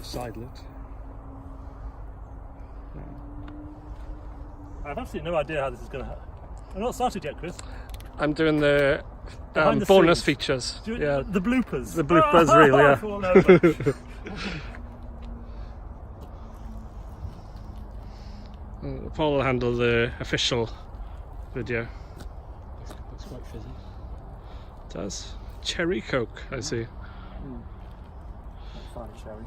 side lit. I've absolutely no idea how this is going to happen. I'm not started yet, Chris. I'm doing the The bonus scenes. features. Yeah. The bloopers. The bloopers reel, yeah. Fall over. Paul will handle the official video. That's quite fizzy. It does. Cherry Coke, I see. Fine cherry.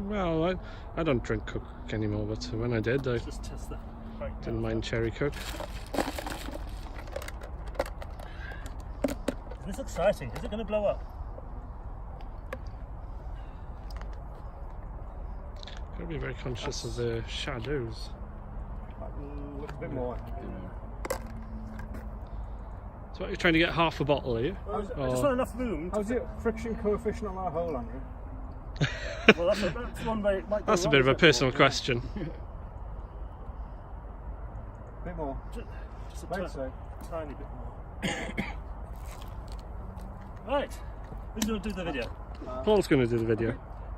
Well, I don't drink Coke anymore, but when I did, I Just test that. didn't mind Cherry Coke. This is exciting. Is it going to blow up? Gotta be very conscious of the shadows. Look a bit more. So what, you're trying to get half a bottle, are you? I just want enough room. How's the friction coefficient on that hole, Andrew? Well, that's one way it might go That's a wrong, bit of a isn't it? personal question. A bit more. Just a Right, so. tiny bit more. Right, who's going to do the video? Paul's going to do the video.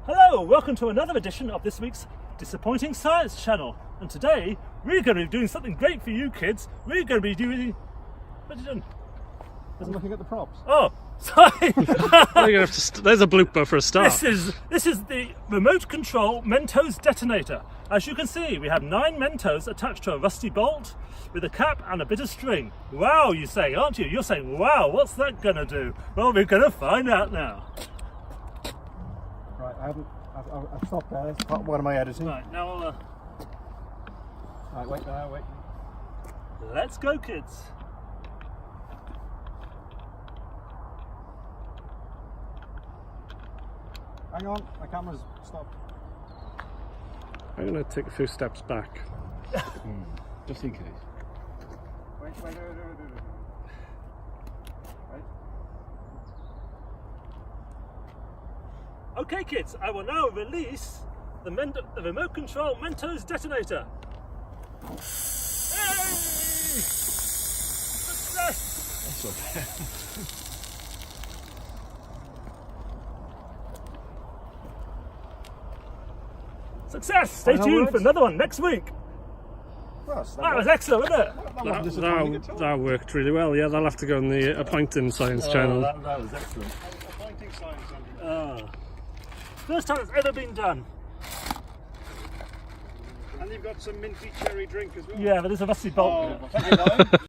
Hello, welcome to another edition of this week's Disappointing Science channel. And today, we're going to be doing something great for you kids. We're going to be doing... What are you doing? I'm looking at the props. Oh, sorry! You're gonna have to there's a blooper for a start. This is the Remote Control Mentos Detonator. As you can see, we have 9 Mentos attached to a rusty bolt with a cap and a bit of string. Wow, you say, aren't you? You're saying, wow, what's that gonna do? Well, we're gonna find out now. Right, I've stopped there. That's part one of my editing. Right, now Right, wait there, wait. let's go, kids. Hang on, my camera's stopped. I'm going to take a few steps back. Just in case. Wait. Okay, kids, I will now release the Remote Control Mentos Detonator. Hey! Success! That's okay. Success! Stay tuned for another one next week. Well, That was excellent, wasn't it? That worked really well. Yeah, that'll have to go on the Appointing Science channel. That was excellent. Appointing science, Andrew. First time it's ever been done. And you've got some minty cherry drink as well. Yeah, but there's a rusty bolt. Oh,